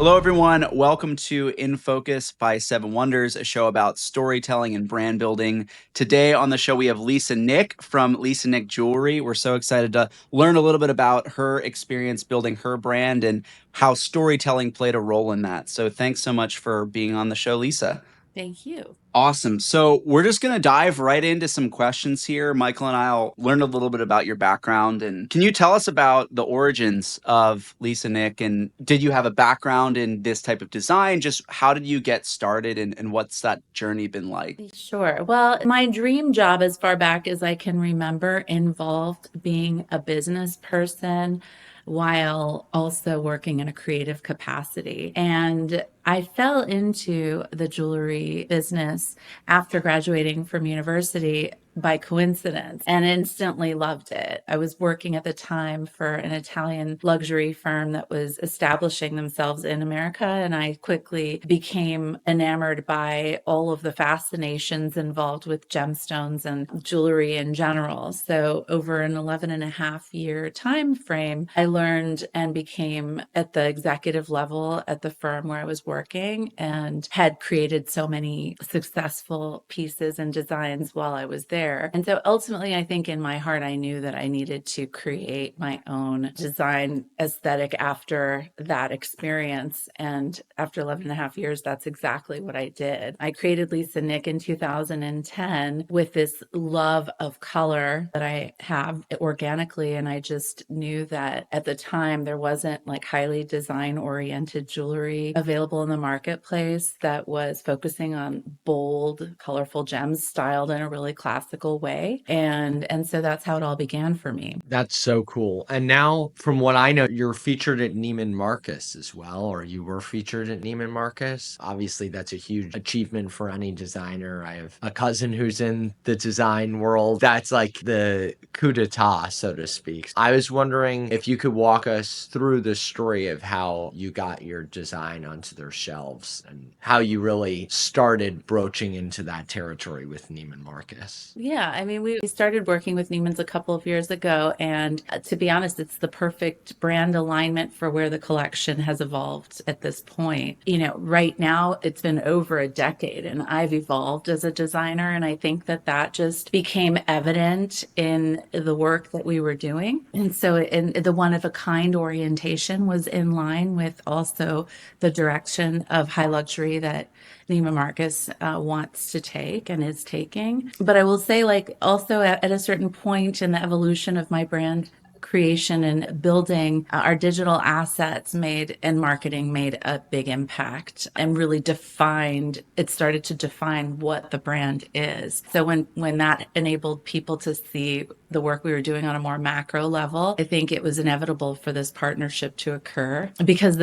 Hello, everyone. Welcome to In Focus by Seven Wonders, a show about storytelling and brand building. Today on the show, we have Lisa Nick from Lisa Nick Jewelry. We're so excited to learn a little bit about her experience building her brand and how storytelling played a role in that. So thanks so much for being on the show, Lisa. Thank you. Awesome. So we're just going to dive right into some questions here. Michael and I'll learn a little bit about your background. And can you tell us about the origins of Lisa Nick? And did you have a background in this type of design? Just how did you get started and what's that journey been like? Sure. Well, my dream job, as far back as I can remember, involved being a business person while also working in a creative capacity. And I fell into the jewelry business after graduating from university by coincidence and instantly loved it. I was working at the time for an Italian luxury firm that was establishing themselves in America, and I quickly became enamored by all of the fascinations involved with gemstones and jewelry in general. So over an 11 and a half year time frame, I learned and became at the executive level at the firm where I was working and had created so many successful pieces and designs while I was there. And so ultimately, I think in my heart, I knew that I needed to create my own design aesthetic after that experience. And after 11 and a half years, that's exactly what I did. I created Lisa Nick in 2010 with this love of color that I have organically. And I just knew that at the time, there wasn't like highly design oriented jewelry available in the marketplace that was focusing on bold, colorful gems styled in a really classical way. And so that's how it all began for me. That's so cool. And now, from what I know, you're featured at Neiman Marcus as well, or you were featured at Neiman Marcus. Obviously, that's a huge achievement for any designer. I have a cousin who's in the design world. That's like the coup d'etat, so to speak. I was wondering if you could walk us through the story of how you got your design onto their shelves and how you really started broaching into that territory with Neiman Marcus. Yeah, I mean, we started working with Neiman's a couple of years ago, and to be honest, it's the perfect brand alignment for where the collection has evolved at this point. You know, right now it's been over a decade, and I've evolved as a designer, and I think that that just became evident in the work that we were doing. And so, in the one of a kind orientation was in line with also the direction of high luxury that Neiman Marcus wants to take and is taking. But I will say, like, also at a certain point in the evolution of my brand creation and building, our digital assets made and marketing made a big impact and really defined, it started to define what the brand is. So when that enabled people to see the work we were doing on a more macro level, I think it was inevitable for this partnership to occur because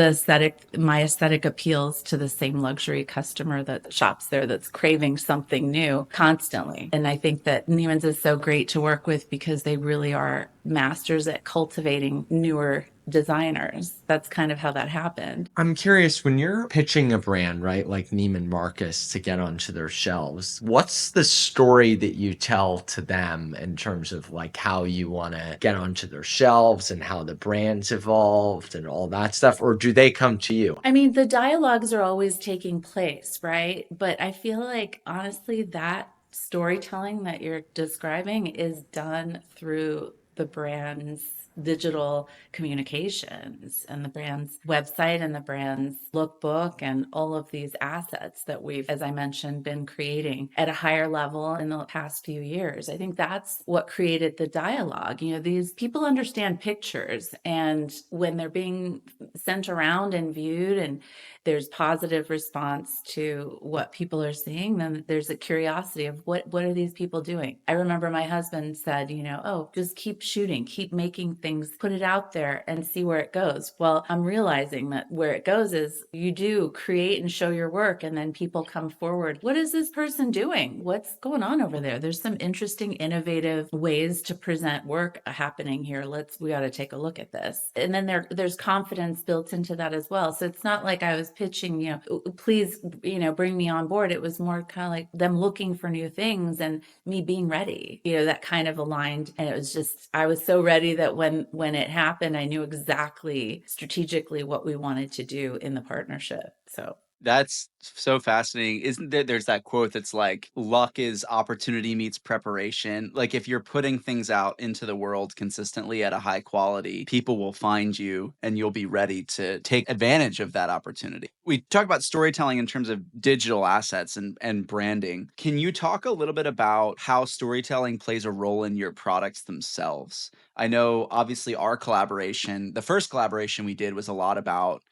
my aesthetic appeals to the same luxury customer that shops there that's craving something new constantly. And I think that Neiman's is so great to work with because they really are masters at cultivating newer designers. That's kind of how that happened. I'm curious, when you're pitching a brand, right, like Neiman Marcus to get onto their shelves, what's the story that you tell to them in terms of like how you want to get onto their shelves and how the brand's evolved and all that stuff? Or do they come to you? I mean, the dialogues are always taking place, right? But I feel like honestly, that storytelling that you're describing is done through the brand's digital communications and the brand's website and the brand's lookbook and all of these assets that we've, as I mentioned, been creating at a higher level in the past few years. I think that's what created the dialogue. You know, these people understand pictures, and when they're being sent around and viewed and there's positive response to what people are seeing, then there's a curiosity of what are these people doing? I remember my husband said, you know, oh, just keep shooting, keep making things, put it out there and see where it goes. Well, I'm realizing that where it goes is you do create and show your work, and then people come forward. What is this person doing? What's going on over there? There's some interesting, innovative ways to present work happening here. We ought to take a look at this. And then there's confidence built into that as well. So it's not like I was pitching, you know, please, you know, bring me on board. It was more kind of like them looking for new things and me being ready, you know, that kind of aligned. And it was just, I was so ready that when when it happened, I knew exactly strategically what we wanted to do in the partnership. So That's so fascinating. Isn't there's that quote that's like, luck is opportunity meets preparation. Like if you're putting things out into the world consistently at a high quality, people will find you and you'll be ready to take advantage of that opportunity. We talk about storytelling in terms of digital assets and branding. Can you talk a little bit about how storytelling plays a role in your products themselves? I know obviously our collaboration, the first collaboration we did was a lot about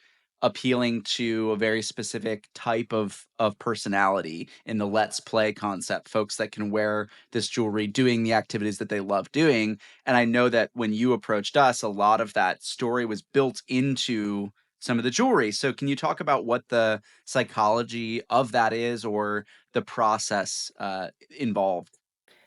appealing to a very specific type of personality in the let's play concept, folks that can wear this jewelry doing the activities that they love doing. And I know that when you approached us, a lot of that story was built into some of the jewelry. So can you talk about what the psychology of that is, or the process involved?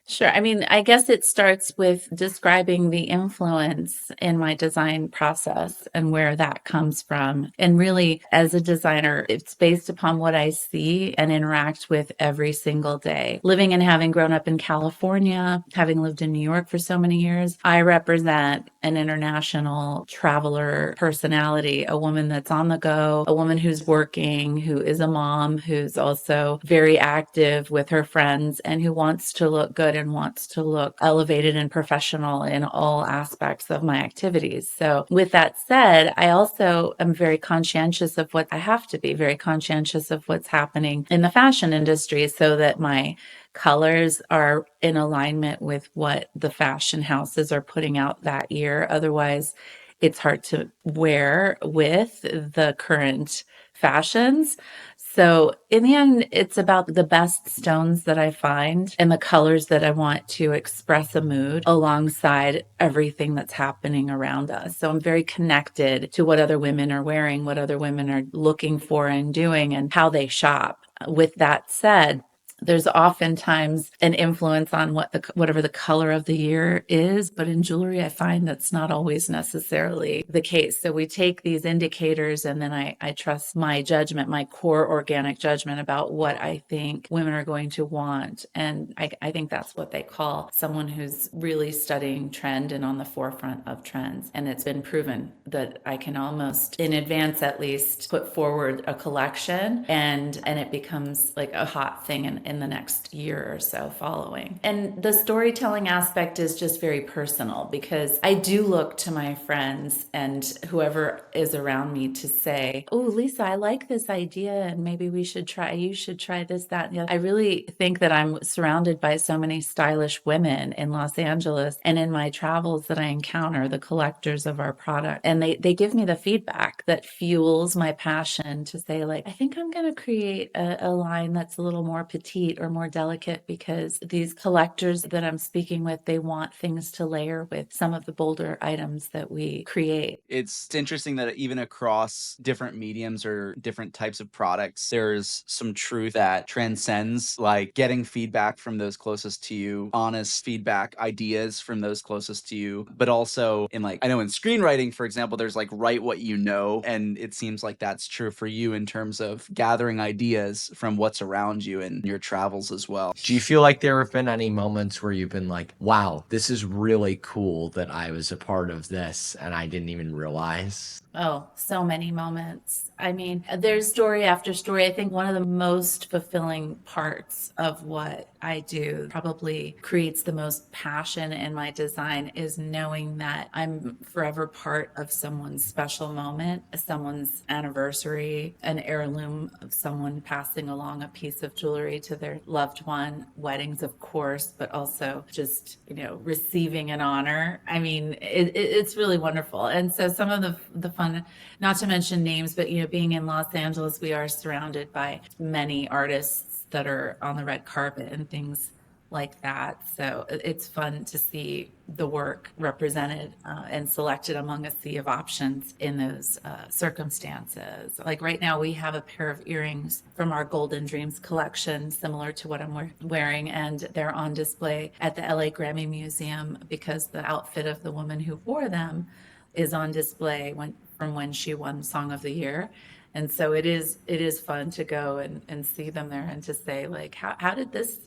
sure. I mean, I guess it starts with describing the influence in my design process and where that comes from. And really, as a designer, it's based upon what I see and interact with every single day. Living and having grown up in California, having lived in New York for so many years, I represent an international traveler personality, a woman that's on the go, a woman who's working, who is a mom, who's also very active with her friends, and who wants to look good and wants to look elevated and professional in all aspects of my activities. So with that said, I also am very conscientious of what I have to be very conscientious of what's happening in the fashion industry so that my colors are in alignment with what the fashion houses are putting out that year. Otherwise, it's hard to wear with the current fashions. So in the end, it's about the best stones that I find and the colors that I want to express a mood alongside everything that's happening around us. So I'm very connected to what other women are wearing, what other women are looking for and doing, and how they shop. With that said, there's oftentimes an influence on whatever the color of the year is, but in jewelry, I find that's not always necessarily the case. So we take these indicators, and then I trust my judgment, my core organic judgment about what I think women are going to want. And I think that's what they call someone who's really studying trend and on the forefront of trends. And it's been proven that I can almost, in advance at least, put forward a collection, and it becomes like a hot thing in the next year or so following. And the storytelling aspect is just very personal because I do look to my friends and whoever is around me to say, oh, Lisa, I like this idea and maybe you should try this, that, and the other. I really think that I'm surrounded by so many stylish women in Los Angeles and in my travels that I encounter, the collectors of our product. And they give me the feedback that fuels my passion to say, like, I think I'm going to create a line that's a little more petite or more delicate because these collectors that I'm speaking with, they want things to layer with some of the bolder items that we create. It's interesting that even across different mediums or different types of products, there's some truth that transcends, like getting feedback from those closest to you, honest feedback, ideas from those closest to you, but also in, like, I know in screenwriting, for example, there's like write what you know. And it seems like that's true for you in terms of gathering ideas from what's around you and your travels as well. Do you feel like there have been any moments where you've been like, wow, this is really cool that I was a part of this and I didn't even realize? Oh, so many moments. I mean, there's story after story. I think one of the most fulfilling parts of what I do probably creates the most passion in my design is knowing that I'm forever part of someone's special moment, someone's anniversary, an heirloom of someone passing along a piece of jewelry to their loved one, weddings, of course, but also just, receiving an honor. I mean, it's really wonderful. And so some of the fun, not to mention names, but being in Los Angeles, we are surrounded by many artists that are on the red carpet and things like that. So it's fun to see the work represented and selected among a sea of options in those circumstances. Like right now, we have a pair of earrings from our Golden Dreams collection, similar to what I'm wearing, and they're on display at the LA Grammy Museum because the outfit of the woman who wore them is on display from when she won Song of the Year. And so it is fun to go and see them there and to say, like, how did this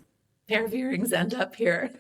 pair of earrings end up here?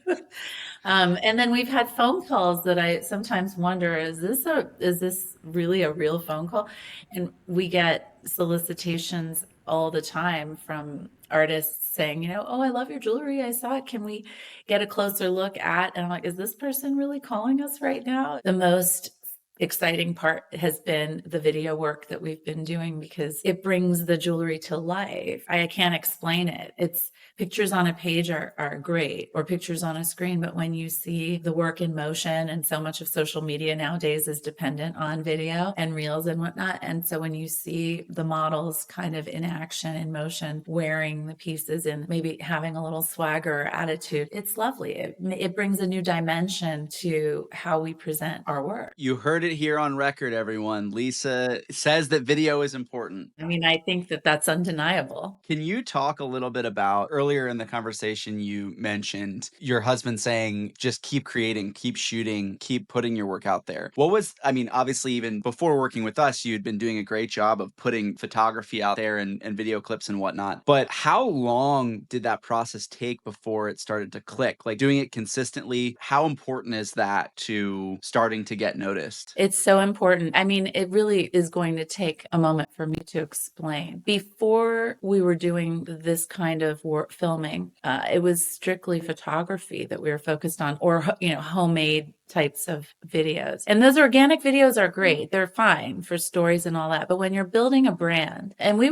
And then we've had phone calls that I sometimes wonder, is this really a real phone call? And we get solicitations all the time from artists saying, oh, I love your jewelry. I saw it. Can we get a closer look at? And I'm like, is this person really calling us right now? The most exciting part has been the video work that we've been doing because it brings the jewelry to life. I can't explain it. It's pictures on a page are great, or pictures on a screen, but when you see the work in motion, and so much of social media nowadays is dependent on video and reels and whatnot. And so when you see the models kind of in action, in motion, wearing the pieces and maybe having a little swagger or attitude, it's lovely. It brings a new dimension to how we present our work. You heard it here on record, everyone. Lisa says that video is important. I mean, I think that that's undeniable. Can you talk a little bit about, earlier in the conversation, you mentioned your husband saying, just keep creating, keep shooting, keep putting your work out there. Obviously, even before working with us, you'd been doing a great job of putting photography out there and video clips and whatnot. But how long did that process take before it started to click? Like, doing it consistently, how important is that to starting to get noticed? It's so important. I mean, it really is going to take a moment for me to explain. Before we were doing this kind of work, filming, it was strictly photography that we were focused on, or homemade types of videos. And those organic videos are great. They're fine for stories and all that. But when you're building a brand, and we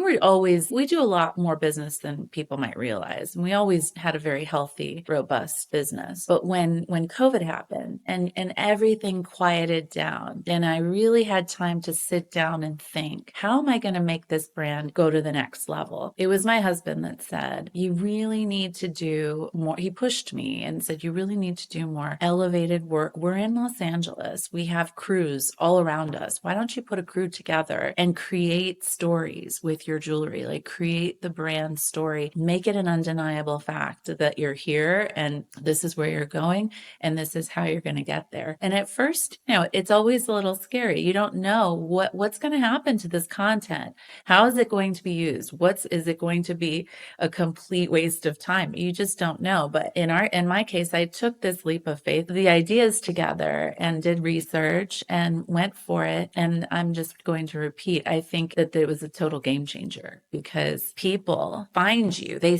do a lot more business than people might realize. And we always had a very healthy, robust business. But when COVID happened and everything quieted down, and I really had time to sit down and think, how am I going to make this brand go to the next level? It was my husband that said, you really need to do more. He pushed me and said, you really need to do more elevated work. We're in Los Angeles. We have crews all around us. Why don't you put a crew together and create stories with your jewelry? Like, create the brand story, make it an undeniable fact that you're here and this is where you're going and this is how you're going to get there. And at first, it's always a little scary. You don't know what's going to happen to this content. How is it going to be used? Is it going to be a complete waste of time? You just don't know. But in my case, I took this leap of faith, the ideas together, and did research and went for it. And I'm just going to repeat, I think that it was a total game changer because people find you, they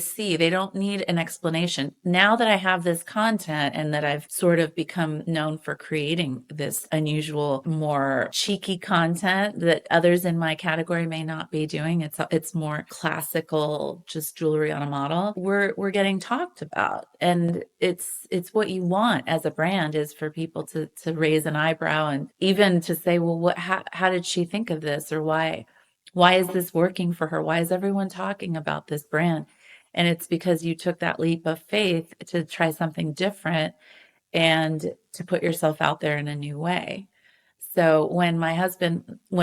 don't need an explanation. Now that I have this content and that I've sort of become known for creating this unusual, more cheeky content that others in my category may not be doing, it's more classical, just jewelry on a model. We're getting talked about, and it's what you want as a brand, is for people to raise an eyebrow and even to say, well, how did she think of this, or why is this working for her? Why is everyone talking about this brand? And it's because you took that leap of faith to try something different and to put yourself out there in a new way. So when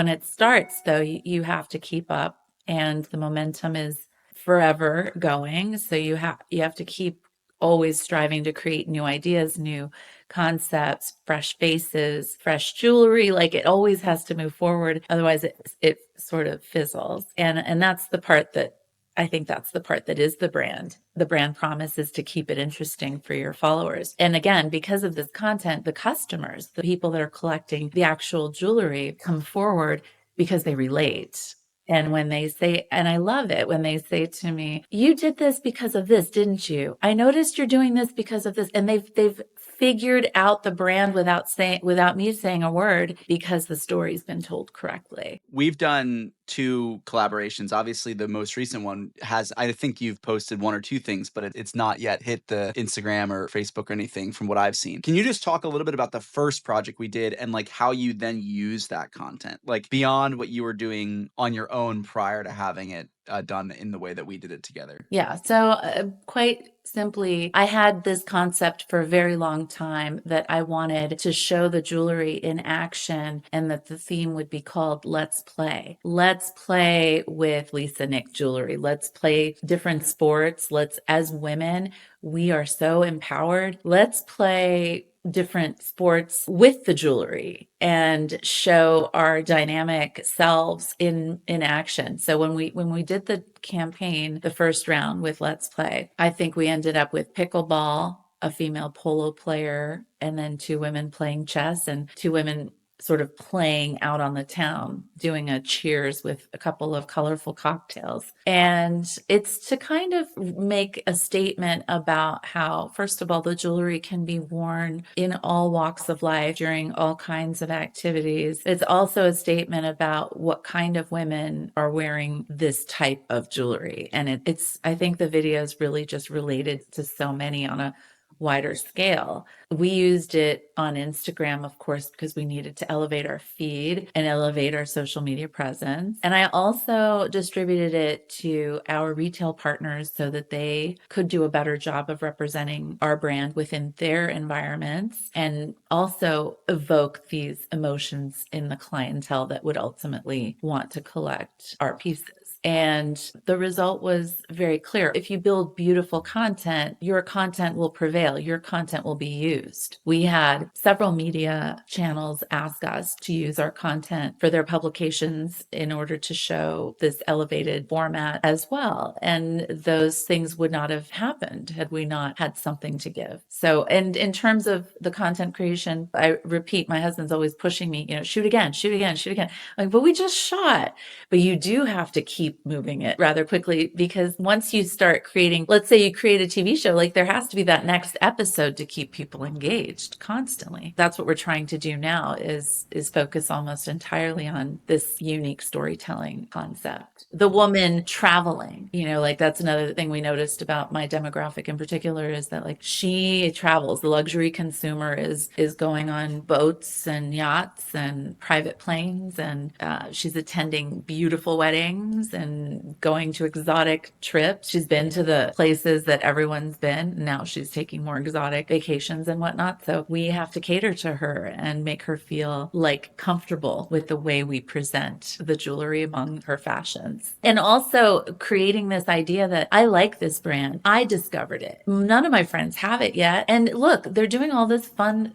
it starts, though, you have to keep up, and the momentum is forever going. So you have to keep always striving to create new ideas, new concepts, fresh faces, fresh jewelry. Like, it always has to move forward. Otherwise it sort of fizzles. And that's the part that I think that's the part that is the brand. The brand promise is to keep it interesting for your followers. And again, because of this content, the customers, the people that are collecting the actual jewelry, come forward because they relate. And when they say, and I love it when they say to me, you did this because of this, didn't you? I noticed you're doing this because of this. And they've figured out the brand without me saying a word, because the story's been told correctly. We've done 2 collaborations. Obviously, the most recent one I think you've posted 1 or 2 things, but it's not yet hit the Instagram or Facebook or anything from what I've seen. Can you just talk a little bit about the first project we did and like how you then use that content, like beyond what you were doing on your own prior to having it done in the way that we did it together? Yeah. So quite simply, I had this concept for a very long time that I wanted to show the jewelry in action, and that the theme would be called Let's Play. Let's play with Lisa Nick jewelry. Let's play different sports. As women, we are so empowered. Let's play different sports with the jewelry and show our dynamic selves in action. So when we did the campaign, the first round with Let's Play, I think we ended up with pickleball, a female polo player, and then 2 women playing chess and 2 women sort of playing out on the town, doing a cheers with a couple of colorful cocktails. And it's to kind of make a statement about how, first of all, the jewelry can be worn in all walks of life during all kinds of activities. It's also a statement about what kind of women are wearing this type of jewelry. And it's, I think the video is really just related to so many on a wider scale. We used it on Instagram, of course, because we needed to elevate our feed and elevate our social media presence. And I also distributed it to our retail partners so that they could do a better job of representing our brand within their environments and also evoke these emotions in the clientele that would ultimately want to collect our pieces. And the result was very clear. If you build beautiful content, your content will prevail. Your content will be used. We had several media channels ask us to use our content for their publications in order to show this elevated format as well. And those things would not have happened had we not had something to give. So, and in terms of the content creation, I repeat, my husband's always pushing me, shoot again, shoot again, shoot again. Like, but we just shot. But you do have to keep moving it rather quickly, because once you start creating, let's say you create a TV show, like there has to be that next episode to keep people engaged constantly. That's what we're trying to do now is focus almost entirely on this unique storytelling concept. The woman traveling, like that's another thing we noticed about my demographic in particular is that like she travels. The luxury consumer is going on boats and yachts and private planes, and she's attending beautiful weddings and going to exotic trips. She's been to the places that everyone's been. Now she's taking more exotic vacations and whatnot. So we have to cater to her and make her feel like comfortable with the way we present the jewelry among her fashions. And also creating this idea that I like this brand. I discovered it. None of my friends have it yet. And look, they're doing all these fun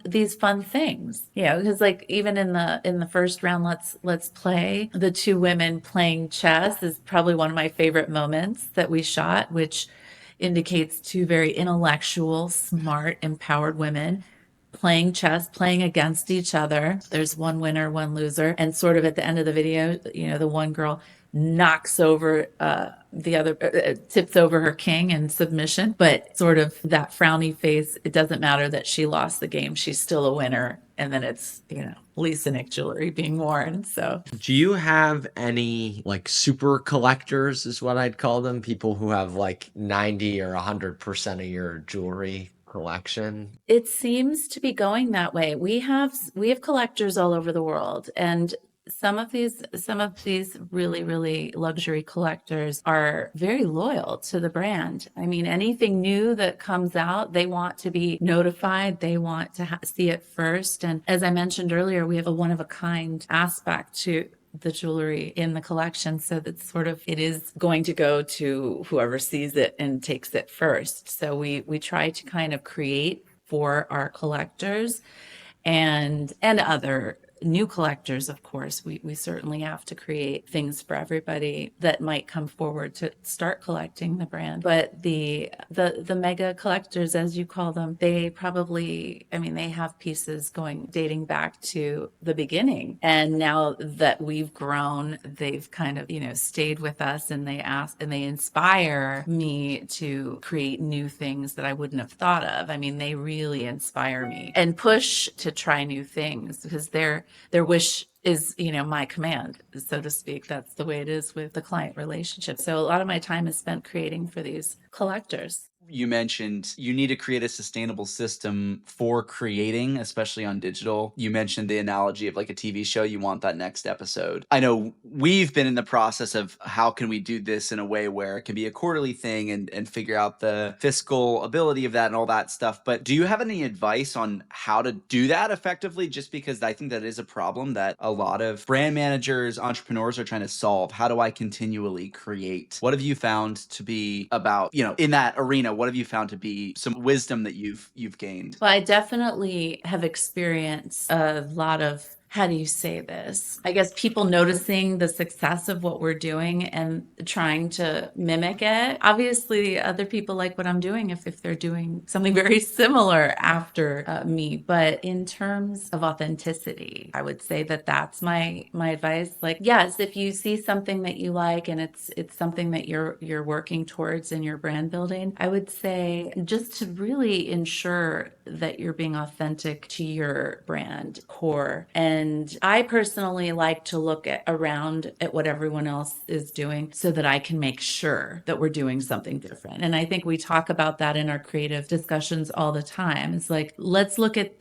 things, because like even in the first round, let's play, the 2 women playing chess is probably one of my favorite moments that we shot, which indicates 2 very intellectual, smart, empowered women playing chess, playing against each other. There's one winner, one loser. And sort of at the end of the video, the one girl knocks over the other, tips over her king in submission, but sort of that frowny face. It doesn't matter that she lost the game. She's still a winner. And then it's, Lisa Nick jewelry being worn. So Do you have any like super collectors is what I'd call them? People who have like 90 or 100% of your jewelry collection? it seems to be going that way. We have collectors all over the world, and some of these really, really luxury collectors are very loyal to the brand. I mean, anything new that comes out, they want to be notified. They want to see it first. And as I mentioned earlier, we have a one of a kind aspect to the jewelry in the collection, so that sort of it is going to go to whoever sees it and takes it first. So we try to kind of create for our collectors and other new collectors. Of course, we certainly have to create things for everybody that might come forward to start collecting the brand. But the mega collectors, as you call them, they probably, they have pieces dating back to the beginning. And now that we've grown, they've kind of, stayed with us, and they inspire me to create new things that I wouldn't have thought of. They really inspire me and push to try new things, because their wish is, my command, so to speak. That's the way it is with the client relationship. So a lot of my time is spent creating for these collectors. You mentioned you need to create a sustainable system for creating, especially on digital. You mentioned the analogy of like a TV show. You want that next episode. I know we've been in the process of how can we do this in a way where it can be a quarterly thing and figure out the fiscal ability of that and all that stuff. But do you have any advice on how to do that effectively? Just because I think that is a problem that a lot of brand managers, entrepreneurs are trying to solve. How do I continually create? What have you found to be about, in that arena what have you found to be some wisdom that you've gained? Well, I definitely have experienced a lot of, how do you say this? I guess people noticing the success of what we're doing and trying to mimic it. Obviously, other people like what I'm doing if they're doing something very similar after me. But in terms of authenticity, I would say that that's my advice. Like, yes, if you see something that you like and it's something that you're working towards in your brand building, I would say just to really ensure that you're being authentic to your brand core. And I personally like to look around at what everyone else is doing so that I can make sure that we're doing something different. And I think we talk about that in our creative discussions all the time. It's like, let's look at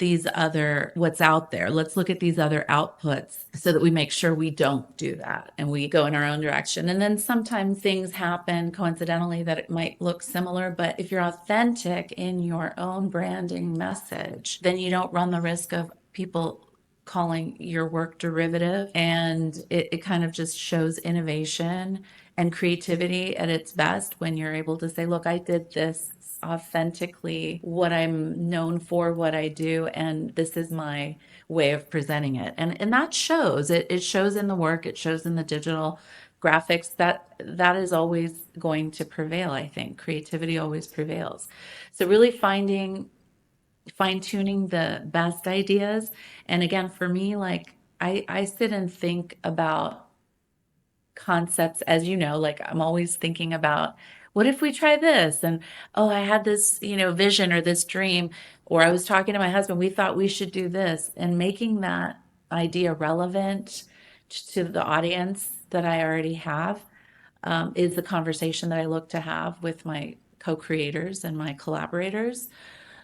what's out there. Let's look at these other outputs so that we make sure we don't do that and we go in our own direction. And then sometimes things happen coincidentally that it might look similar, but if you're authentic in your own branding message, then you don't run the risk of people calling your work derivative. And it kind of just shows innovation and creativity at its best when you're able to say, look, I did this authentically, what I'm known for, what I do, and this is my way of presenting it. And that shows. It shows in the work, it shows in the digital graphics. That is always going to prevail. I think creativity always prevails. So really fine tuning the best ideas. And again, for me, like I sit and think about concepts, as you know, like I'm always thinking about what if we try this? And oh, I had this, vision or this dream, or I was talking to my husband, we thought we should do this, and making that idea relevant to the audience that I already have is the conversation that I look to have with my co-creators and my collaborators.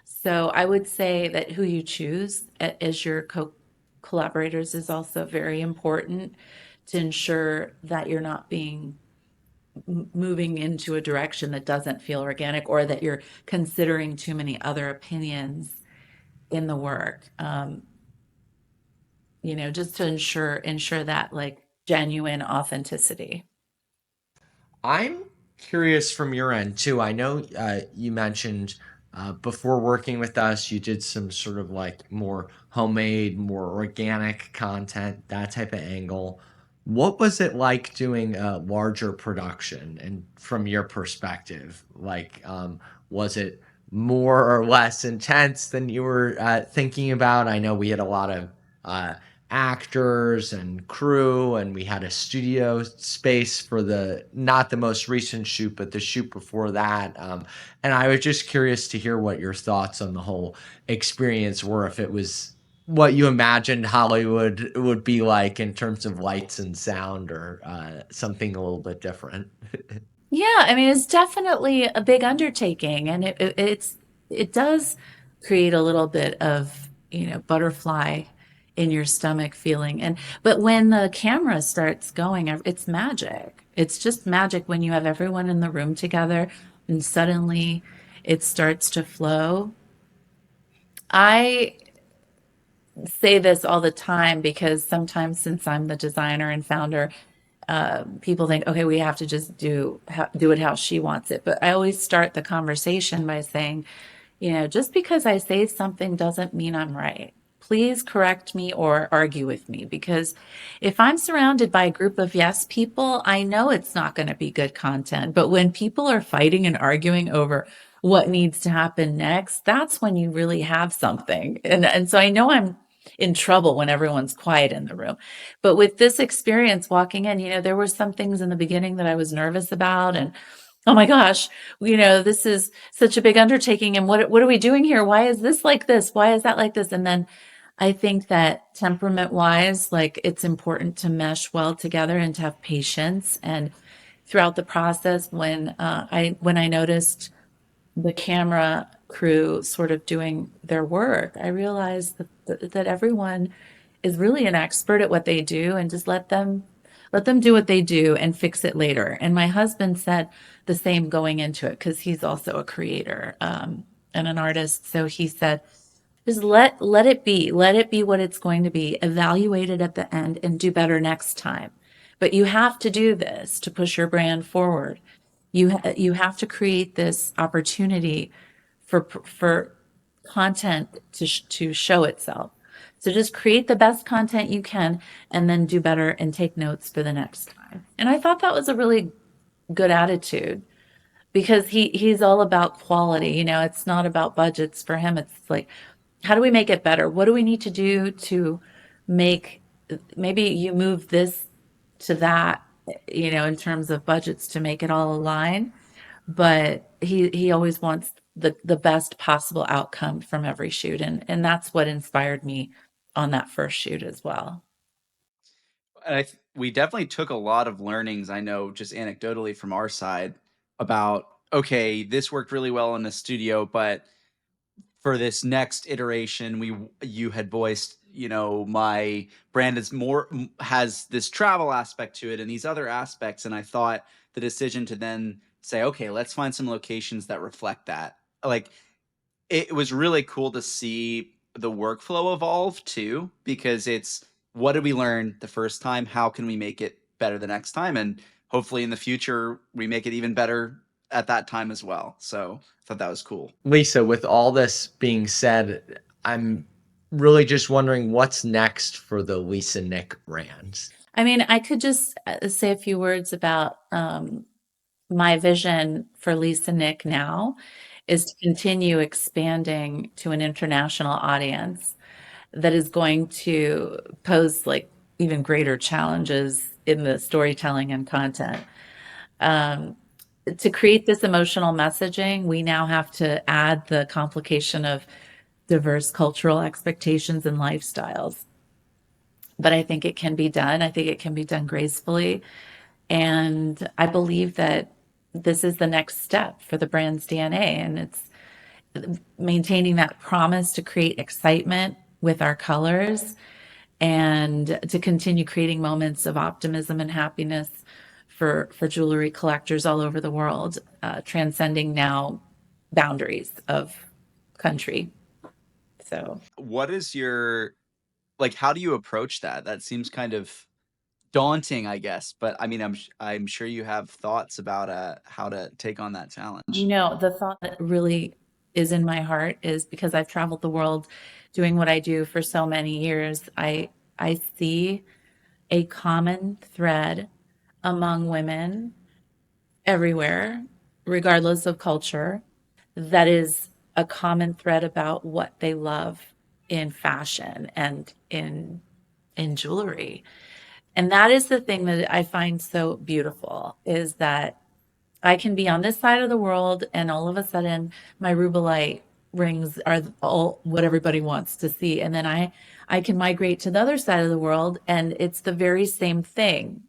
So I would say that who you choose as your collaborators is also very important to ensure that you're not being moving into a direction that doesn't feel organic, or that you're considering too many other opinions in the work. Just to ensure that like genuine authenticity. I'm curious from your end too. I know you mentioned before working with us, you did some sort of like more homemade, more organic content, that type of angle. What was it like doing a larger production? And from your perspective, like, was it more or less intense than you were thinking about? I know we had a lot of uh, actors and crew, and we had a studio space for the not the most recent shoot but the shoot before that, and I was just curious to hear what your thoughts on the whole experience were, if it was what you imagined Hollywood would be like in terms of lights and sound, or something a little bit different. Yeah, I mean, it's definitely a big undertaking, and it does create a little bit of, butterfly in your stomach feeling. But when the camera starts going, it's magic. It's just magic when you have everyone in the room together and suddenly it starts to flow. I say this all the time because sometimes, since I'm the designer and founder, people think, okay, we have to just do it how she wants it. But I always start the conversation by saying, just because I say something doesn't mean I'm right. Please correct me or argue with me, because if I'm surrounded by a group of yes people, I know it's not going to be good content. But when people are fighting and arguing over what needs to happen next, that's when you really have something. And so I know I'm in trouble when everyone's quiet in the room. But with this experience walking in, there were some things in the beginning that I was nervous about, and oh my gosh, this is such a big undertaking. And what are we doing here? Why is this like this? Why is that like this? And then I think that temperament wise, like it's important to mesh well together and to have patience. And throughout the process, when I noticed the camera crew sort of doing their work, I realized that everyone is really an expert at what they do, and just let them do what they do and fix it later. And my husband said the same going into it, because he's also a creator and an artist. So he said, just let it be what it's going to be. Evaluate it at the end and do better next time. But you have to do this to push your brand forward. You have to create this opportunity for content to show itself. So just create the best content you can and then do better and take notes for the next time. And I thought that was a really good attitude because he's all about quality. You know, it's not about budgets for him. It's like, how do we make it better? What do we need to do to make, maybe you move this to that, you know, in terms of budgets to make it all align. But he always wants the best possible outcome from every shoot. And that's what inspired me on that first shoot as well. And we definitely took a lot of learnings, I know, just anecdotally from our side about, okay, this worked really well in the studio, but for this next iteration, you had voiced, you know, my brand is more has this travel aspect to it and these other aspects. And I thought the decision to then say, okay, let's find some locations that reflect that. Like, it was really cool to see the workflow evolve too, because it's, what did we learn the first time? How can we make it better the next time? And hopefully in the future, we make it even better at that time as well. So I thought that was cool. Lisa, with all this being said, I'm really just wondering what's next for the Lisa Nick brand. I mean, I could just say a few words about my vision for Lisa Nick now is to continue expanding to an international audience that is going to pose like even greater challenges in the storytelling and content. To create this emotional messaging, we now have to add the complication of diverse cultural expectations and lifestyles. But I think it can be done. I think it can be done gracefully. And I believe that this is the next step for the brand's DNA. And it's maintaining that promise to create excitement with our colors and to continue creating moments of optimism and happiness for jewelry collectors all over the world, transcending now boundaries of country. So What is your, like, how do you approach that? That seems kind of daunting, I guess, but I mean, I'm sure you have thoughts about how to take on that challenge. you know, the thought that really is in my heart is because I've traveled the world doing what I do for so many years, I see a common thread among women everywhere, regardless of culture, that is a common thread about what they love in fashion and in jewelry. And that is the thing that I find so beautiful is that I can be on this side of the world and all of a sudden my rubelite rings are all what everybody wants to see. And then I can migrate to the other side of the world and it's the very same thing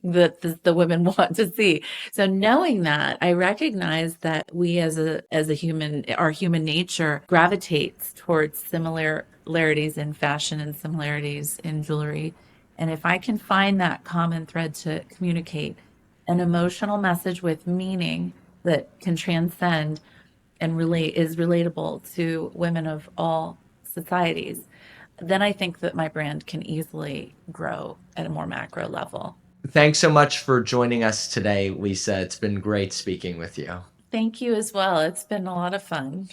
that the women want to see. So knowing that, I recognize that we as a human, our human nature gravitates towards similarities in fashion and similarities in jewelry. And if I can find that common thread to communicate an emotional message with meaning that can transcend and relate is relatable to women of all societies, then I think that my brand can easily grow at a more macro level. Thanks so much for joining us today, Lisa. It's been great speaking with you. Thank you as well. It's been a lot of fun.